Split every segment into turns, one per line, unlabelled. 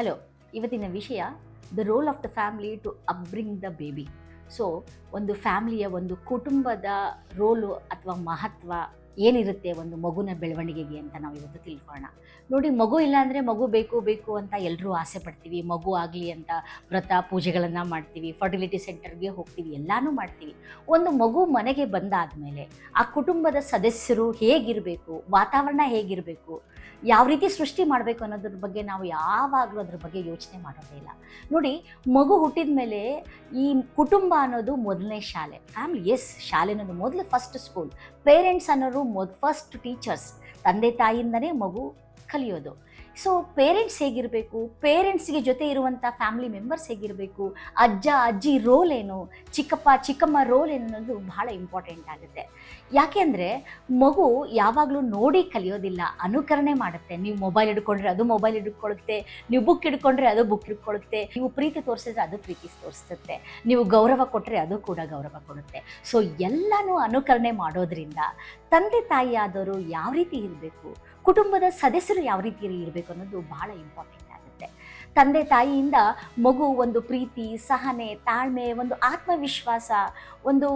Hello, ಇವತ್ತಿನ ವಿಷಯ the role of the family to upbring the baby. So ಒಂದು ಫ್ಯಾಮಿಲಿಯ ಒಂದು ಕುಟುಂಬದ ರೋಲು ಅಥವಾ ಮಹತ್ವ ಏನಿರುತ್ತೆ ಒಂದು ಮಗುನ ಬೆಳವಣಿಗೆಗೆ ಅಂತ ನಾವು ಇವತ್ತು ತಿಳ್ಕೊಳ್ಳೋಣ. ನೋಡಿ, ಮಗು ಇಲ್ಲ ಅಂದರೆ ಮಗು ಬೇಕು ಬೇಕು ಅಂತ ಎಲ್ಲರೂ ಆಸೆ ಪಡ್ತೀವಿ. ಮಗು ಆಗಲಿ ಅಂತ ವ್ರತ ಪೂಜೆಗಳನ್ನು ಮಾಡ್ತೀವಿ, ಫರ್ಟಿಲಿಟಿ ಸೆಂಟರ್ಗೆ ಹೋಗ್ತೀವಿ, ಎಲ್ಲನೂ ಮಾಡ್ತೀವಿ. ಒಂದು ಮಗು ಮನೆಗೆ ಬಂದಾದಮೇಲೆ ಆ ಕುಟುಂಬದ ಸದಸ್ಯರು ಹೇಗಿರಬೇಕು, ವಾತಾವರಣ ಹೇಗಿರಬೇಕು, ಯಾವ ರೀತಿ ಸೃಷ್ಟಿ ಮಾಡಬೇಕು ಅನ್ನೋದ್ರ ಬಗ್ಗೆ ನಾವು ಯಾವಾಗಲೂ ಅದ್ರ ಬಗ್ಗೆ ಯೋಚನೆ ಮಾಡೋದೇ ಇಲ್ಲ. ನೋಡಿ, ಮಗು ಹುಟ್ಟಿದ ಮೇಲೆ ಈ ಕುಟುಂಬ ಅನ್ನೋದು ಮೊದಲನೇ ಶಾಲೆ. ಫ್ಯಾಮಿಲಿ, ಎಸ್, ಶಾಲೆ ಅನ್ನೋದು ಮೊದಲು ಫಸ್ಟ್ ಸ್ಕೂಲ್. ಪೇರೆಂಟ್ಸ್ ಅನ್ನೋರು ಫಸ್ಟ್ ಟೀಚರ್ಸ್. ತಂದೆ ತಾಯಿಯಿಂದನೇ ಮಗು ಕಲಿಯೋದು. ಸೊ ಪೇರೆಂಟ್ಸ್ ಹೇಗಿರಬೇಕು, ಪೇರೆಂಟ್ಸ್ಗೆ ಜೊತೆ ಇರುವಂಥ ಫ್ಯಾಮಿಲಿ ಮೆಂಬರ್ಸ್ ಹೇಗಿರಬೇಕು, ಅಜ್ಜ ಅಜ್ಜಿ ರೋಲ್ ಏನು, ಚಿಕ್ಕಪ್ಪ ಚಿಕ್ಕಮ್ಮ ರೋಲ್ ಏನು ಅನ್ನೋದು ಬಹಳ ಇಂಪಾರ್ಟೆಂಟ್ ಆಗುತ್ತೆ. ಯಾಕೆಂದರೆ ಮಗು ಯಾವಾಗಲೂ ನೋಡಿ ಕಲಿಯೋದಿಲ್ಲ, ಅನುಕರಣೆ ಮಾಡುತ್ತೆ. ನೀವು ಮೊಬೈಲ್ ಹಿಡ್ಕೊಂಡ್ರೆ ಅದು ಮೊಬೈಲ್ ಹಿಡ್ಕೊಳ್ಳುತ್ತೆ, ನೀವು ಬುಕ್ ಹಿಡ್ಕೊಂಡ್ರೆ ಅದು ಬುಕ್ ಹಿಡ್ಕೊಳ್ಳುತ್ತೆ, ನೀವು ಪ್ರೀತಿ ತೋರಿಸಿದ್ರೆ ಅದು ಪ್ರೀತಿ ತೋರಿಸುತ್ತೆ, ನೀವು ಗೌರವ ಕೊಟ್ಟರೆ ಅದು ಕೂಡ ಗೌರವ ಕೊಡುತ್ತೆ. ಸೊ ಎಲ್ಲನೂ ಅನುಕರಣೆ ಮಾಡೋದ್ರಿಂದ ತಂದೆ ತಾಯಿ ಆದವರು ಯಾವ ರೀತಿ ಇರಬೇಕು, ಕುಟುಂಬದ ಸದಸ್ಯರು ಯಾವ ರೀತಿ ಇರಬೇಕು ಅನ್ನೋದು ಬಹಳ ಇಂಪಾರ್ಟೆಂಟ್ ಆಗುತ್ತೆ. ತಂದೆ ತಾಯಿಯಿಂದ ಮಗು ಒಂದು ಪ್ರೀತಿ, ಸಹನೆ, ತಾಳ್ಮೆ, ಒಂದು ಆತ್ಮವಿಶ್ವಾಸ, ಒಂದು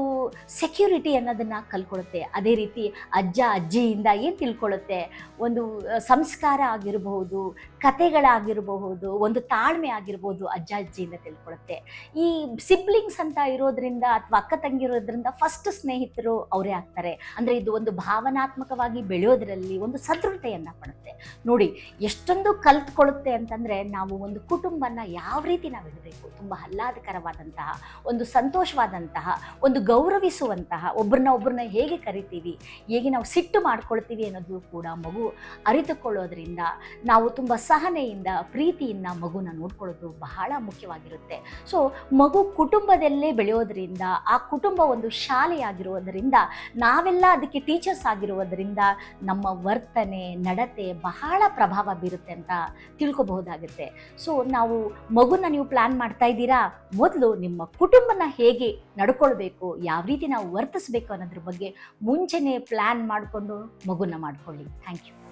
ಸೆಕ್ಯೂರಿಟಿ ಅನ್ನೋದನ್ನು ಕಲ್ಕೊಳ್ಳುತ್ತೆ. ಅದೇ ರೀತಿ ಅಜ್ಜ ಅಜ್ಜಿಯಿಂದ ಏನು ತಿಳ್ಕೊಳ್ಳುತ್ತೆ, ಒಂದು ಸಂಸ್ಕಾರ ಆಗಿರಬಹುದು, ಕತೆಗಳಾಗಿರಬಹುದು, ಒಂದು ತಾಳ್ಮೆ ಆಗಿರ್ಬೋದು, ಅಜ್ಜ ಅಜ್ಜಿಯಿಂದ ತಿಳ್ಕೊಳ್ಳುತ್ತೆ. ಈ ಸಿಬ್ಲಿಂಗ್ಸ್ ಅಂತ ಇರೋದ್ರಿಂದ ಅಥವಾ ಅಕ್ಕ ತಂಗಿರೋದ್ರಿಂದ ಫಸ್ಟ್ ಸ್ನೇಹಿತರು ಅವರೇ ಆಗ್ತಾರೆ. ಅಂದರೆ ಇದು ಒಂದು ಭಾವನಾತ್ಮಕವಾಗಿ ಬೆಳೆಯೋದ್ರಲ್ಲಿ ಒಂದು ಸದೃಢತೆಯನ್ನು ಪಡುತ್ತೆ. ನೋಡಿ, ಎಷ್ಟೊಂದು ಕಲ್ತ್ಕೊಳ್ಳುತ್ತೆ ಅಂತಂದರೆ ನಾವು ಒಂದು ಕುಟುಂಬನ ಯಾವ ರೀತಿ ನಾವು ಇರಬೇಕು, ತುಂಬ ಆಹ್ಲಾದಕರವಾದಂತಹ, ಒಂದು ಸಂತೋಷವಾದಂತಹ, ಒಂದು ಗೌರವಿಸುವಂತಹ, ಒಬ್ಬರನ್ನ ಹೇಗೆ ಕರಿತೀವಿ, ಹೇಗೆ ನಾವು ಸಿಟ್ಟು ಮಾಡ್ಕೊಳ್ತೀವಿ ಅನ್ನೋದು ಕೂಡ ಮಗು ಅರಿತುಕೊಳ್ಳೋದ್ರಿಂದ ನಾವು ತುಂಬ ಸಹನೆಯಿಂದ, ಪ್ರೀತಿಯಿಂದ ಮಗುನ ನೋಡ್ಕೊಳ್ಳೋದು ಬಹಳ ಮುಖ್ಯವಾಗಿರುತ್ತೆ. ಸೊ ಮಗು ಕುಟುಂಬದಲ್ಲೇ ಬೆಳೆಯೋದ್ರಿಂದ, ಆ ಕುಟುಂಬ ಒಂದು ಶಾಲೆಯಾಗಿರೋದರಿಂದ, ನಾವೆಲ್ಲ ಅದಕ್ಕೆ ಟೀಚರ್ಸ್ ಆಗಿರೋದರಿಂದ ನಮ್ಮ ವರ್ತನೆ, ನಡತೆ ಬಹಳ ಪ್ರಭಾವ ಬೀರುತ್ತೆ ಅಂತ ತಿಳ್ಕೊಬಹುದಾಗುತ್ತೆ. ಸೊ ನಾವು ಮಗುನ ನೀವು ಪ್ಲ್ಯಾನ್ ಮಾಡ್ತಾ ಇದ್ದೀರಾ, ಮೊದಲು ನಿಮ್ಮ ಕುಟುಂಬನ ಹೇಗೆ ನಡ್ಕೊಳ್ಬೇಕು, ಯಾವ ರೀತಿ ನಾವು ವರ್ತಿಸ್ಬೇಕು ಅನ್ನೋದ್ರ ಬಗ್ಗೆ ಮುಂಚೆನೇ ಪ್ಲ್ಯಾನ್ ಮಾಡಿಕೊಂಡು ಮಗುನ ಮಾಡ್ಕೊಳ್ಳಿ. Thank you.